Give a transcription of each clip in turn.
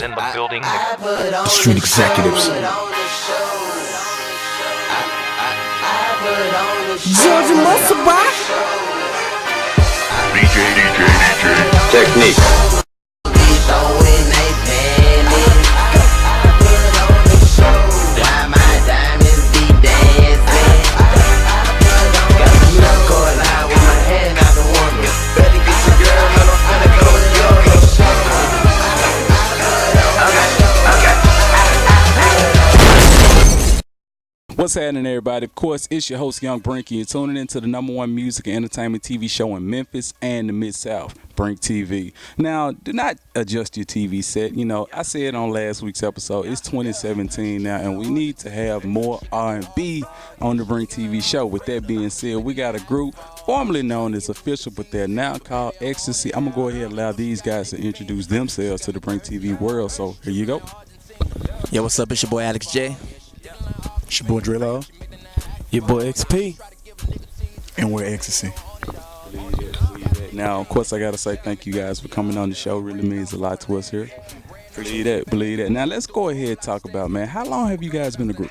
in the building. Street executives. Georgia Muscle Rock. DJ. Technique. What's happening, everybody? Of course, it's your host, Young Brink. You're tuning into the #1 music and entertainment TV show in Memphis and the Mid-South, BrinkTV. Now, do not adjust your TV set. You know, I said on last week's episode, it's 2017 now, and we need to have more R&B on the BrinkTV show. With that being said, we got a group formerly known as Official, but they're now called X2C. I'm going to go ahead and allow these guys to introduce themselves to the BrinkTV world. So, here you go. Yo, what's up? It's your boy Alex J. It's your boy Drilo. Your boy XP. And we're X2C. Now, of course, I got to say thank you guys for coming on the show. Really means a lot to us here. Believe that. Now, let's go ahead and talk about, man, how long have you guys been a group?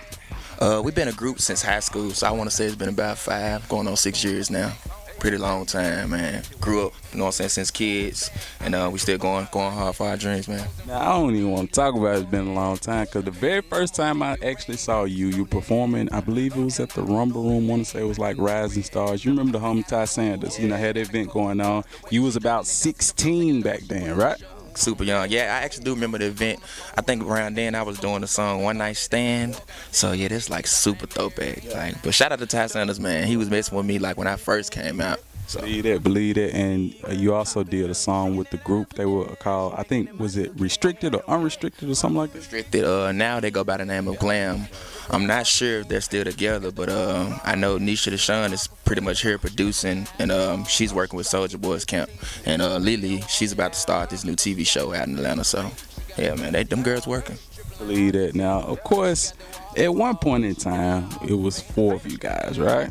We've been a group since high school, so I want to say it's been about 5, going on 6 years now. Pretty long time, man. Grew up, you know what I'm saying, since kids, and we still going hard for our dreams, man. Now, I don't even want to talk about it's been a long time, because the very first time I actually saw you performing, I believe it was at the Rumble Room. I want to say it was like Rising Stars. You remember the homie Ty Sanders, had that event going on. You was about 16 back then, right? Super young. Yeah, I actually do remember the event. I think around then I was doing the song One Night Stand. So yeah, this like super throwback. But shout out to Ty Sanders, man. He was messing with me like when I first came out. So. Believe that. And you also did a song with the group. They were called, I think, was it Restricted or Unrestricted or something like that? Restricted. Now they go by the name of Glam. I'm not sure if they're still together, but I know Nisha Deshawn is pretty much here producing, and she's working with Soulja Boy's camp. And Lily, she's about to start this new TV show out in Atlanta. So yeah, man, them girls working. Believe that. Now, of course, at one point in time, it was 4 of you guys, right?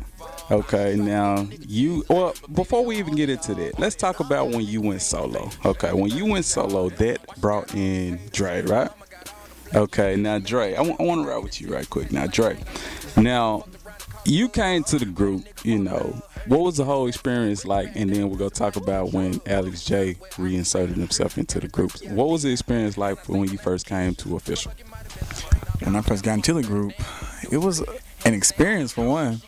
Okay, now before we even get into that, let's talk about when you went solo. Okay, when you went solo, that brought in Dre, right? Okay, now Dre, I want to ride with you right quick. Now, Dre, now you came to the group, what was the whole experience like? And then we're going to talk about when Alex J reinserted himself into the group. What was the experience like when you first came to Official? When I first got into the group, it was an experience for one.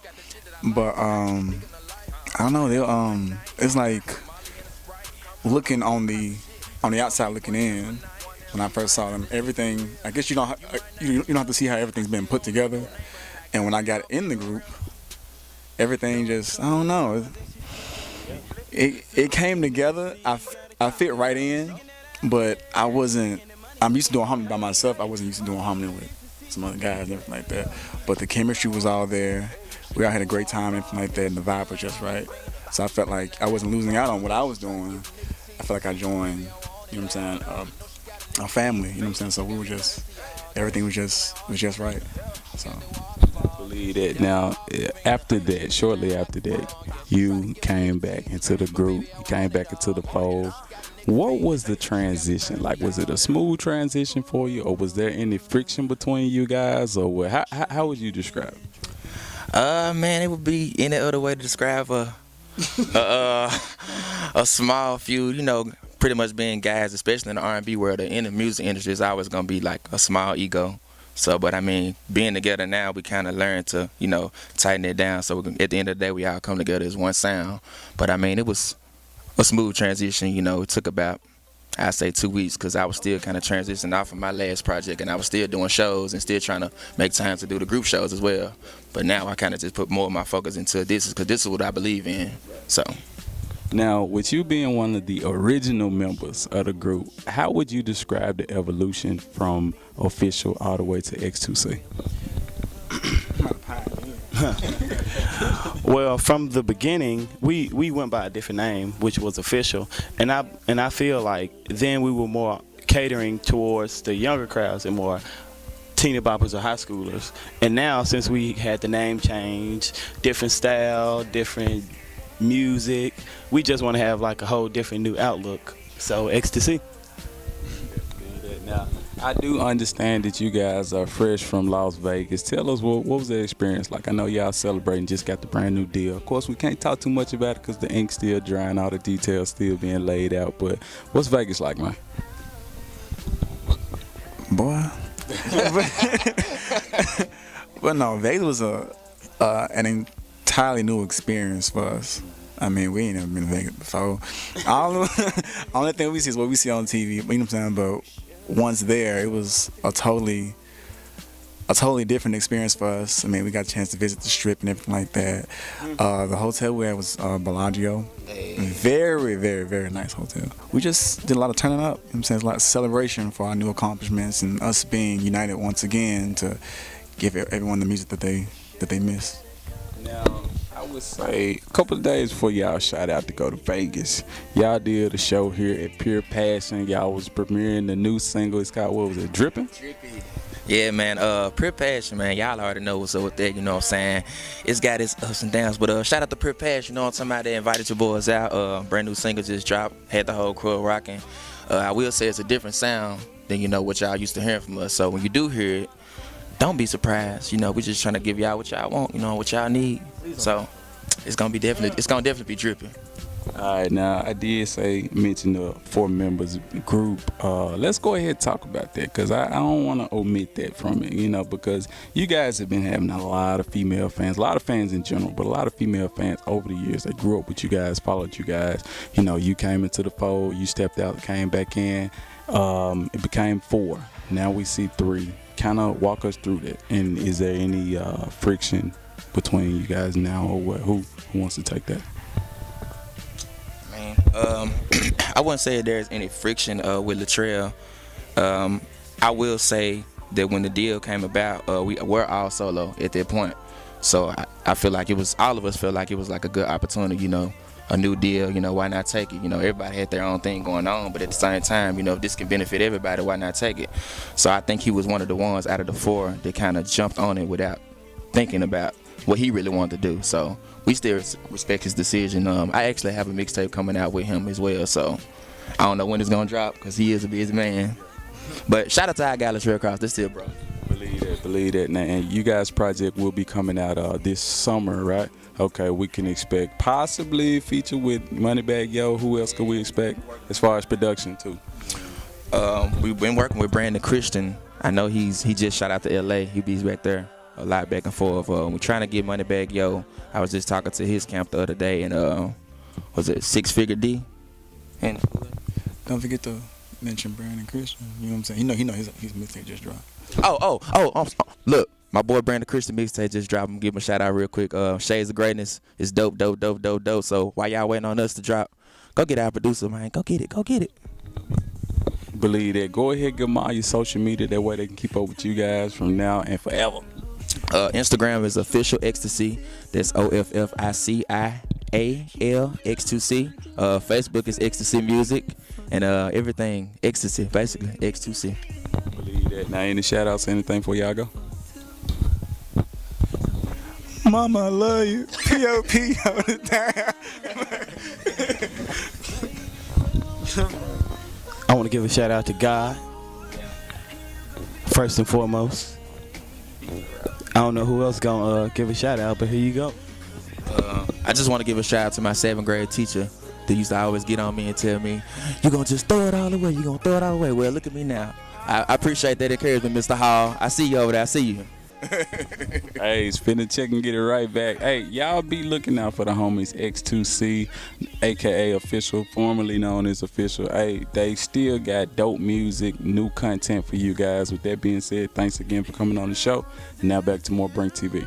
But I don't know. It's like looking on the outside, looking in. When I first saw them, everything. I guess you don't have to see how everything's been put together. And when I got in the group, everything just, I don't know. It came together. I fit right in, but I wasn't. I'm used to doing harmony by myself. I wasn't used to doing harmony with some other guys and everything like that. But the chemistry was all there. We all had a great time and everything like that, and the vibe was just right. So I felt like I wasn't losing out on what I was doing. I felt like I joined, you know what I'm saying, a family, you know what I'm saying. So we were just, everything was just right. So. Believe that. Now, shortly after that, you came back into the group. You came back into the fold. What was the transition like? Was it a smooth transition for you, or was there any friction between you guys, or what? How would you describe it? Man, it would be any other way to describe a small feud. Pretty much being guys, especially in the R&B world, or in the music industry, is always gonna be like a small ego. So, but I mean, being together now, we kind of learned to, tighten it down. So at the end of the day, we all come together as one sound. But I mean, it was a smooth transition. It took about, I say 2 weeks, because I was still kind of transitioning off of my last project, and I was still doing shows and still trying to make time to do the group shows as well. But now I kind of just put more of my focus into this, because this is what I believe in. So. Now, with you being one of the original members of the group, how would you describe the evolution from Official all the way to X2C? Well, from the beginning, we went by a different name, which was Official, and I feel like then we were more catering towards the younger crowds and more teeny boppers or high schoolers. And now, since we had the name change, different style, different music, we just want to have like a whole different new outlook. So X2C. Now, I do understand that you guys are fresh from Las Vegas. Tell us what was the experience like? I know y'all celebrating, just got the brand new deal. Of course, we can't talk too much about it because the ink's still drying, all the details still being laid out. But what's Vegas like, man? Boy. But no, Vegas was an entirely new experience for us. I mean, we ain't never been to Vegas before. Only thing we see is what we see on TV. You know what I'm saying? But once there, it was a totally different experience for us. I mean, we got a chance to visit the Strip and everything like that. The hotel we had was Bellagio. Very, very, very nice hotel. We just did a lot of turning up. You know what I'm saying? It's a lot of celebration for our new accomplishments and us being united once again to give everyone the music that they miss. Now, I would say a couple of days before y'all shot out to go to Vegas, y'all did a show here at Pure Passion. Y'all was premiering the new single. It's called, what was it, Drippin'? Yeah, man, Pure Passion, man, y'all already know what's up with that, you know what I'm saying? It's got its ups and downs, but shout out to Pure Passion, you know what I'm talking about? They invited your boys out, brand new single just dropped, had the whole crew rocking. I will say it's a different sound than, you know, what y'all used to hearing from us, so when you do hear it, don't be surprised, you know, we just trying to give y'all what y'all want, you know, what y'all need, so it's gonna definitely be dripping. All right, now I did mention the 4 members group. Let's go ahead and talk about that because I don't want to omit that from it, you know, because you guys have been having a lot of female fans, a lot of fans in general, but a lot of female fans over the years that grew up with you guys, followed you guys. You know, you came into the fold, you stepped out, came back in. It became 4. Now we see 3. Kind of walk us through that. And is there any friction between you guys now, or what? Who wants to take that? I wouldn't say there's any friction with Latrell. I will say that when the deal came about, we're all solo at that point. So I feel like all of us felt like it was like a good opportunity, you know, a new deal, you know, why not take it? You know, everybody had their own thing going on, but at the same time, you know, if this can benefit everybody, why not take it? So I think he was one of the ones out of the 4 that kind of jumped on it without thinking about what he really wanted to do. So we still respect his decision. I actually have a mixtape coming out with him as well, so I don't know when it's gonna drop because he is a busy man. But shout out to our guy Latrell Cross, this still bro. Believe that. Now, and you guys' project will be coming out this summer, right? Okay, we can expect possibly a feature with Moneybagg Yo. Who else could we expect as far as production too? We've been working with Brandon Christian. I know he just shot out to LA. He be back there a lot back and forth. We're trying to get Moneybagg Yo. I was just talking to his camp the other day, and was it 6 Figure D? And Don't forget to mention Brandon Christian. You know what I'm saying? He know his mixtape just dropped. Look, my boy Brandon Christian mixtape just dropped. I'm gonna give him a shout out real quick. Shades of Greatness is dope. So while y'all waiting on us to drop, go get our producer, man. Go get it. Believe that. Go ahead, give them all your social media. That way they can keep up with you guys from now and forever. Instagram is official X2C. That's OFFICIAL X2C. Facebook is X2C Music, and everything X2C, basically X2C. Believe that. Now, any shout outs, anything before y'all go? Mama, I love you. P.O.P. all the time. I want to give a shout out to God, first and foremost. I don't know who else gonna give a shout out, but here you go. I just want to give a shout out to my 7th grade teacher that used to always get on me and tell me, "You're gonna just throw it all away. You're gonna throw it all away." Well, look at me now. I appreciate that encouragement, Mr. Hall. I see you over there. I see you. Hey, spin the check and get it right back. Hey, y'all be looking out for the homies X2C, aka Official, formerly known as Official. Hey, they still got dope music, new content for you guys. With that being said, thanks again for coming on the show. And now back to more BrinkTV.